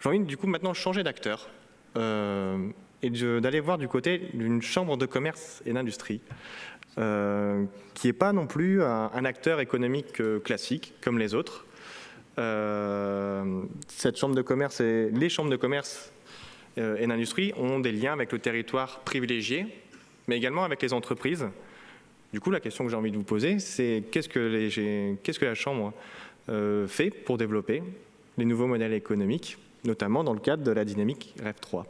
J'ai envie du coup maintenant changer d'acteur et d'aller voir du côté d'une chambre de commerce et d'industrie qui n'est pas non plus un acteur économique classique comme les autres. Cette chambre de commerce et les chambres de commerce et d'industrie ont des liens avec le territoire privilégié, mais également avec les entreprises. Du coup, la question que j'ai envie de vous poser, c'est qu'est-ce que la Chambre fait pour développer les nouveaux modèles économiques, notamment dans le cadre de la dynamique REF 3.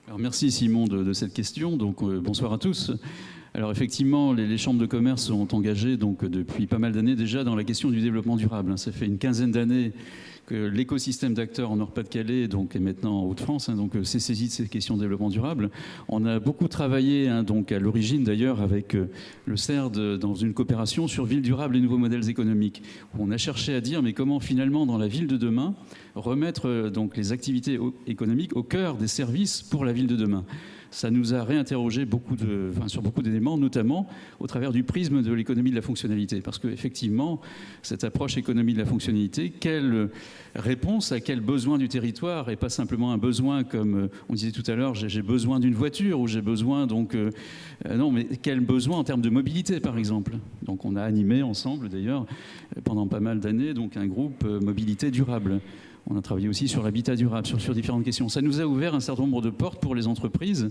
Alors merci Simon de cette question. Donc, bonsoir à tous. Alors effectivement, les chambres de commerce sont engagées donc, depuis pas mal d'années déjà dans la question du développement durable. Ça fait une quinzaine d'années que l'écosystème d'acteurs en Nord-Pas-de-Calais donc, et maintenant en Hauts-de-France s'est saisi de ces questions de développement durable. On a beaucoup travaillé donc, à l'origine d'ailleurs avec le CERD dans une coopération sur ville durable et nouveaux modèles économiques. On a cherché à dire mais comment finalement dans la ville de demain remettre donc, les activités économiques au cœur des services pour la ville de demain. Ça nous a réinterrogé sur beaucoup d'éléments, notamment au travers du prisme de l'économie de la fonctionnalité. Parce qu'effectivement, cette approche économie de la fonctionnalité, quelle réponse à quel besoin du territoire, et pas simplement un besoin comme on disait tout à l'heure, j'ai besoin d'une voiture ou j'ai besoin donc... non, mais quel besoin en termes de mobilité, par exemple. Donc on a animé ensemble, d'ailleurs, pendant pas mal d'années, donc un groupe mobilité durable. On a travaillé aussi sur l'habitat durable, sur différentes questions. Ça nous a ouvert un certain nombre de portes pour les entreprises.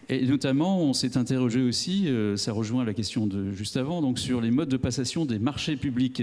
Et notamment, on s'est interrogé aussi, ça rejoint la question de juste avant, donc sur les modes de passation des marchés publics.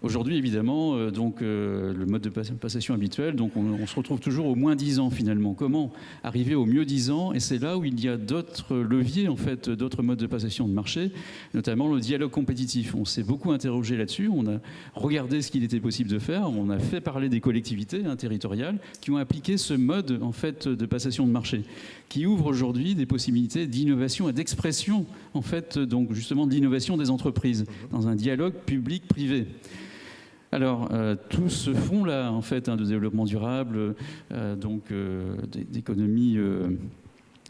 Aujourd'hui, évidemment, le mode de passation habituel, donc on se retrouve toujours au moins 10 ans finalement. Comment arriver au mieux 10 ans? Et c'est là où il y a d'autres leviers, en fait, d'autres modes de passation de marché, notamment le dialogue compétitif. On s'est beaucoup interrogé là-dessus, on a regardé ce qu'il était possible de faire, on a fait parler des collectivités territoriales qui ont appliqué ce mode, en fait, de passation de marché, qui ouvre aujourd'hui des possibilités d'innovation et d'expression, en fait, donc justement de l'innovation des entreprises dans un dialogue public-privé. Alors, tout ce fonds-là, en fait, de développement durable, d'économie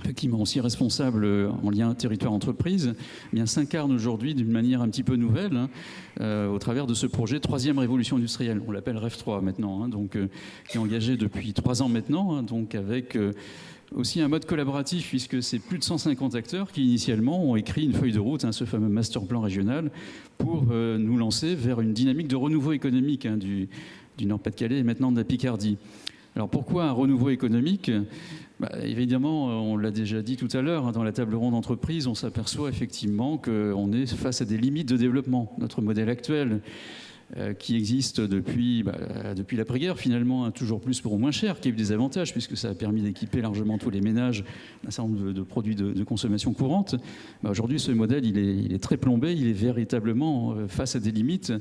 effectivement aussi responsable en lien territoire-entreprise, s'incarne aujourd'hui d'une manière un petit peu nouvelle au travers de ce projet Troisième Révolution industrielle. On l'appelle REF 3 maintenant, qui est engagé depuis 3 ans maintenant, donc avec... aussi un mode collaboratif, puisque c'est plus de 150 acteurs qui, initialement, ont écrit une feuille de route, ce fameux master plan régional, pour nous lancer vers une dynamique de renouveau économique du Nord-Pas-de-Calais et maintenant de la Picardie. Alors pourquoi un renouveau économique ? Évidemment, on l'a déjà dit tout à l'heure, dans la table ronde d'entreprise, on s'aperçoit effectivement qu'on est face à des limites de développement. Notre modèle actuel, qui existe depuis l'après-guerre, finalement, toujours plus pour moins cher, qui a eu des avantages, puisque ça a permis d'équiper largement tous les ménages d'un certain nombre de produits de consommation courante. Aujourd'hui, ce modèle, il est très plombé, il est véritablement face à des limites.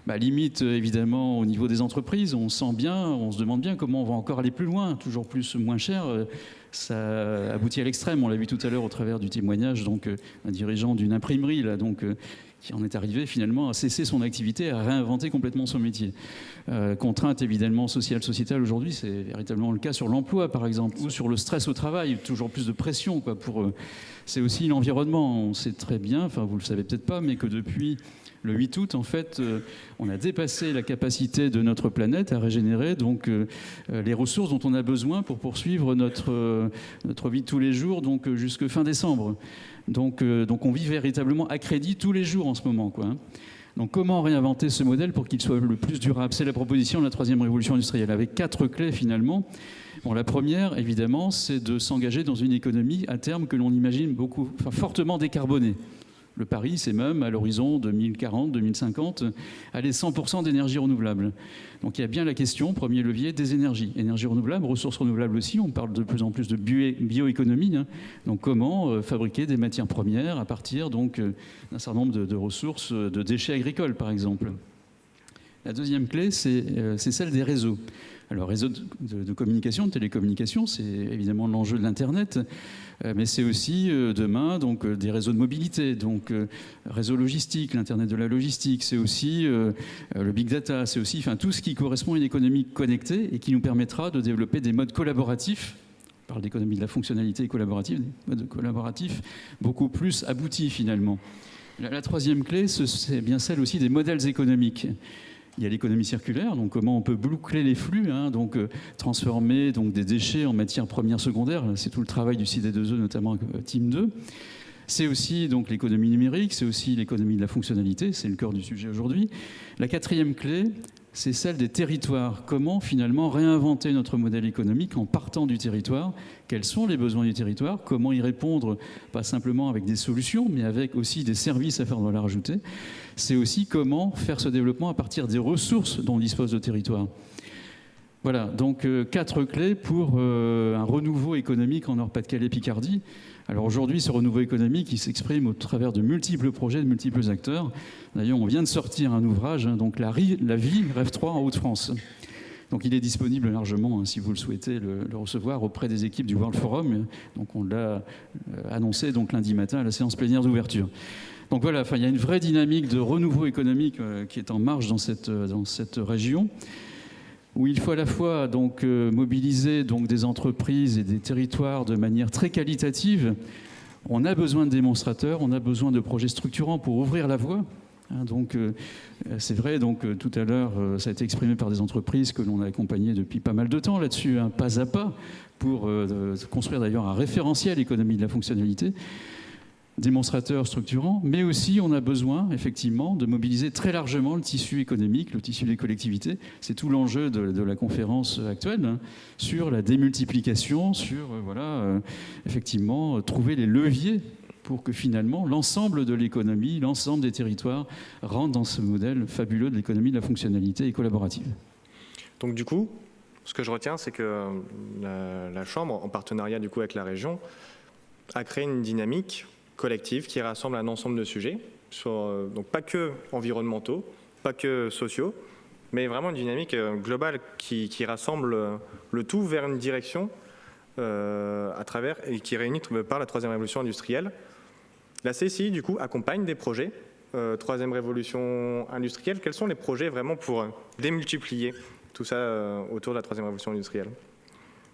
Limites, évidemment, au niveau des entreprises. On sent bien, on se demande bien comment on va encore aller plus loin, toujours plus, moins cher. Ça aboutit à l'extrême. On l'a vu tout à l'heure au travers du témoignage d'un dirigeant d'une imprimerie, qui en est arrivé finalement à cesser son activité, à réinventer complètement son métier. Contrainte évidemment sociétale aujourd'hui, c'est véritablement le cas sur l'emploi par exemple, ou sur le stress au travail, toujours plus de pression c'est aussi l'environnement. On sait très bien, enfin vous le savez peut-être pas, mais que depuis le 8 août, en fait, on a dépassé la capacité de notre planète à régénérer les ressources dont on a besoin pour poursuivre notre vie de tous les jours, jusque fin décembre. Donc on vit véritablement à crédit tous les jours en ce moment, Donc comment réinventer ce modèle pour qu'il soit le plus durable? C'est la proposition de la troisième révolution industrielle, avec 4 clés finalement. La première, évidemment, c'est de s'engager dans une économie à terme que l'on imagine fortement décarbonée. Le pari, c'est même, à l'horizon 2040-2050, aller 100% d'énergie renouvelable. Donc il y a bien la question, premier levier, des énergies. Énergie renouvelable, ressources renouvelables aussi, on parle de plus en plus de bioéconomie. Donc comment fabriquer des matières premières à partir d'un certain nombre de ressources, de déchets agricoles par exemple. La deuxième clé, c'est celle des réseaux. Alors, réseau de communication, de télécommunication, c'est évidemment l'enjeu de l'Internet, mais c'est aussi demain des réseaux de mobilité, réseau logistique, l'Internet de la logistique, c'est aussi le big data, c'est aussi tout ce qui correspond à une économie connectée et qui nous permettra de développer des modes collaboratifs. On parle d'économie de la fonctionnalité collaborative, des modes collaboratifs beaucoup plus aboutis finalement. La troisième clé, c'est bien celle aussi des modèles économiques. Il y a l'économie circulaire, donc comment on peut boucler les flux, donc transformer donc, des déchets en matières premières secondaires. C'est tout le travail du CID2E, notamment Team 2. C'est aussi donc l'économie numérique, c'est aussi l'économie de la fonctionnalité, c'est le cœur du sujet aujourd'hui. La quatrième clé, c'est celle des territoires. Comment finalement réinventer notre modèle économique en partant du territoire? Quels sont les besoins du territoire? Comment y répondre, pas simplement avec des solutions, mais avec aussi des services à faire de la valeur ajoutée? C'est aussi comment faire ce développement à partir des ressources dont dispose le territoire. Voilà, donc 4 clés pour un renouveau économique en Nord-Pas-de-Calais-Picardie. Alors aujourd'hui, ce renouveau économique, il s'exprime au travers de multiples projets, de multiples acteurs. D'ailleurs, on vient de sortir un ouvrage, donc la vie Rêve 3 en Hauts-de-France. Donc il est disponible largement, si vous le souhaitez, le recevoir auprès des équipes du World Forum. Donc on l'a annoncé donc, lundi matin à la séance plénière d'ouverture. Donc voilà, il y a une vraie dynamique de renouveau économique qui est en marche dans cette région, où il faut à la fois donc, mobiliser donc, des entreprises et des territoires de manière très qualitative. On a besoin de démonstrateurs, on a besoin de projets structurants pour ouvrir la voie. Donc, c'est vrai, donc, tout à l'heure, ça a été exprimé par des entreprises que l'on a accompagnées depuis pas mal de temps là-dessus, pas à pas, pour construire d'ailleurs un référentiel économie de la fonctionnalité. Démonstrateurs structurants, mais aussi on a besoin effectivement de mobiliser très largement le tissu économique, le tissu des collectivités. C'est tout l'enjeu de la conférence actuelle sur la démultiplication, sur effectivement trouver les leviers pour que finalement l'ensemble de l'économie, l'ensemble des territoires rentrent dans ce modèle fabuleux de l'économie de la fonctionnalité et collaborative. Donc du coup, ce que je retiens, c'est que la Chambre, en partenariat du coup avec la région, a créé une dynamique collective qui rassemble un ensemble de sujets, donc pas que environnementaux, pas que sociaux, mais vraiment une dynamique globale qui rassemble le tout vers une direction à travers et qui réunit par la troisième révolution industrielle. La CCI, du coup, accompagne des projets troisième révolution industrielle. Quels sont les projets vraiment pour démultiplier tout ça autour de la troisième révolution industrielle ?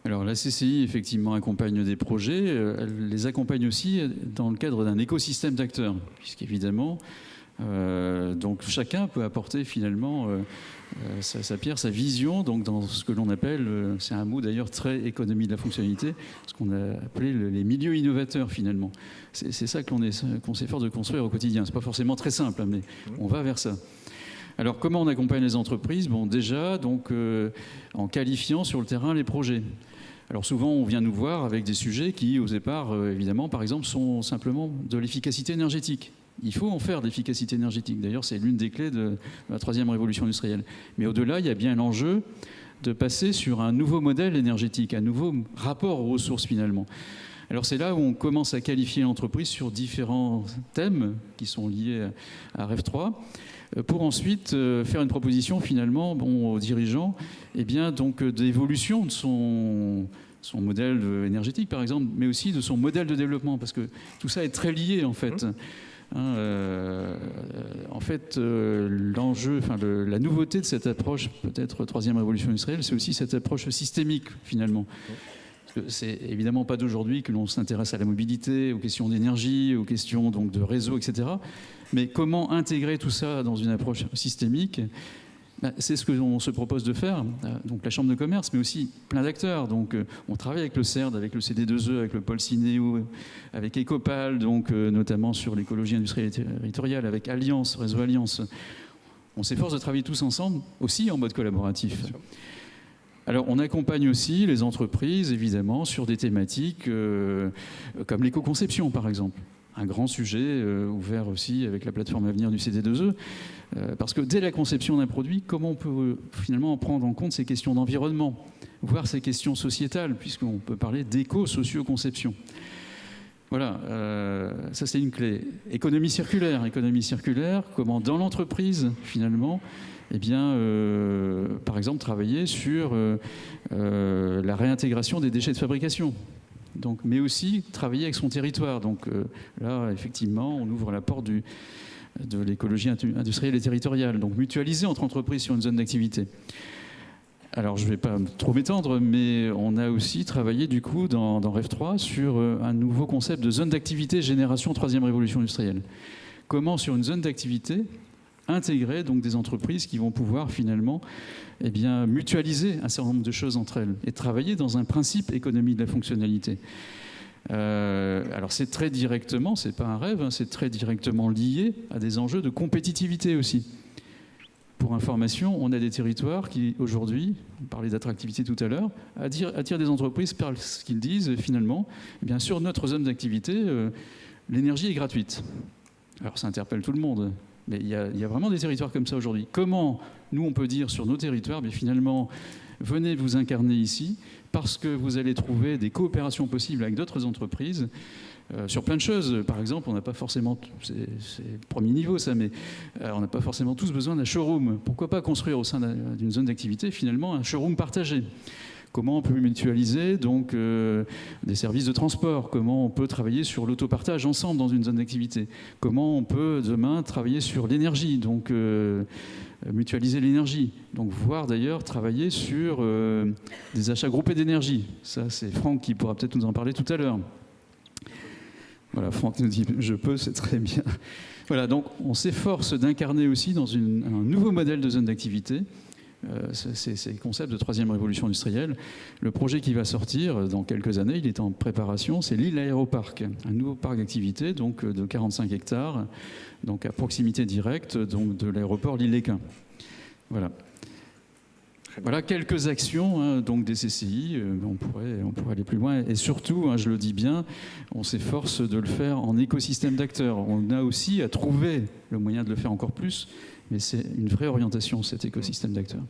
Alors la CCI, effectivement, accompagne des projets. Elle les accompagne aussi dans le cadre d'un écosystème d'acteurs, puisqu'évidemment, donc chacun peut apporter finalement sa pierre, sa vision, donc dans ce que l'on appelle, c'est un mot d'ailleurs très économie de la fonctionnalité, ce qu'on a appelé les milieux innovateurs finalement. C'est ça qu'on s'efforce de construire au quotidien. C'est pas forcément très simple, mais on va vers ça. Alors, comment on accompagne les entreprises? Bon, déjà, donc, en qualifiant sur le terrain les projets. Alors, souvent, on vient nous voir avec des sujets qui, au départ, évidemment, par exemple, sont simplement de l'efficacité énergétique. Il faut en faire de l'efficacité énergétique. D'ailleurs, c'est l'une des clés de la troisième révolution industrielle. Mais au-delà, il y a bien l'enjeu de passer sur un nouveau modèle énergétique, un nouveau rapport aux ressources, finalement. Alors c'est là où on commence à qualifier l'entreprise sur différents thèmes qui sont liés à Rêve 3, pour ensuite faire une proposition finalement aux dirigeants donc, d'évolution de son modèle énergétique par exemple, mais aussi de son modèle de développement, parce que tout ça est très lié en fait. L'enjeu, la nouveauté de cette approche, peut-être troisième révolution industrielle, c'est aussi cette approche systémique finalement. C'est évidemment pas d'aujourd'hui que l'on s'intéresse à la mobilité, aux questions d'énergie, aux questions donc, de réseau, etc. Mais comment intégrer tout ça dans une approche systémique? C'est ce que l'on se propose de faire. Donc la Chambre de commerce, mais aussi plein d'acteurs. Donc on travaille avec le CERD, avec le CD2E, avec le pôle Cinéo, avec Ecopal, donc notamment sur l'écologie industrielle et territoriale, avec Alliance, Réseau Alliance. On s'efforce de travailler tous ensemble, aussi en mode collaboratif. Alors, on accompagne aussi les entreprises, évidemment, sur des thématiques comme l'éco-conception, par exemple. Un grand sujet ouvert aussi avec la plateforme Avenir du CD2E. Parce que dès la conception d'un produit, comment on peut finalement prendre en compte ces questions d'environnement, voire ces questions sociétales, puisqu'on peut parler d'éco-socio-conception. Voilà, ça c'est une clé. Économie circulaire, comment dans l'entreprise, finalement, par exemple, travailler sur la réintégration des déchets de fabrication. Donc, mais aussi travailler avec son territoire. Donc là, effectivement, on ouvre la porte de l'écologie industrielle et territoriale. Donc mutualiser entre entreprises sur une zone d'activité. Alors, je ne vais pas trop m'étendre, mais on a aussi travaillé, du coup, dans Rêve 3, sur un nouveau concept de zone d'activité génération troisième révolution industrielle. Comment, sur une zone d'activité, intégrer donc des entreprises qui vont pouvoir finalement mutualiser un certain nombre de choses entre elles et travailler dans un principe économie de la fonctionnalité. Alors c'est très directement, c'est pas un rêve, c'est très directement lié à des enjeux de compétitivité aussi. Pour information, on a des territoires qui aujourd'hui, on parlait d'attractivité tout à l'heure, attirent des entreprises par ce qu'ils disent finalement, sur notre zone d'activité, l'énergie est gratuite. Alors ça interpelle tout le monde, mais il y a vraiment des territoires comme ça aujourd'hui. Comment nous on peut dire sur nos territoires, finalement, venez vous incarner ici, parce que vous allez trouver des coopérations possibles avec d'autres entreprises sur plein de choses. Par exemple, on n'a pas forcément, c'est le premier niveau ça, mais on n'a pas forcément tous besoin d'un showroom. Pourquoi pas construire au sein d'une zone d'activité finalement un showroom partagé ? Comment on peut mutualiser donc des services de transport? Comment on peut travailler sur l'autopartage ensemble dans une zone d'activité? Comment on peut demain travailler sur l'énergie, donc mutualiser l'énergie, donc voire d'ailleurs travailler sur des achats groupés d'énergie. Ça, c'est Franck qui pourra peut-être nous en parler tout à l'heure. Voilà, Franck nous dit « je peux », c'est très bien. Voilà, donc on s'efforce d'incarner aussi dans un nouveau modèle de zone d'activité. C'est le concept de troisième révolution industrielle. Le projet qui va sortir dans quelques années, il est en préparation, c'est l'île Aéroparc, un nouveau parc d'activité donc de 45 hectares, donc à proximité directe donc de l'aéroport Lille-Léquin. Voilà. Voilà quelques actions donc des CCI. On pourrait aller plus loin. Et surtout, je le dis bien, on s'efforce de le faire en écosystème d'acteurs. On a aussi à trouver le moyen de le faire encore plus, mais c'est une vraie orientation, cet écosystème d'acteurs.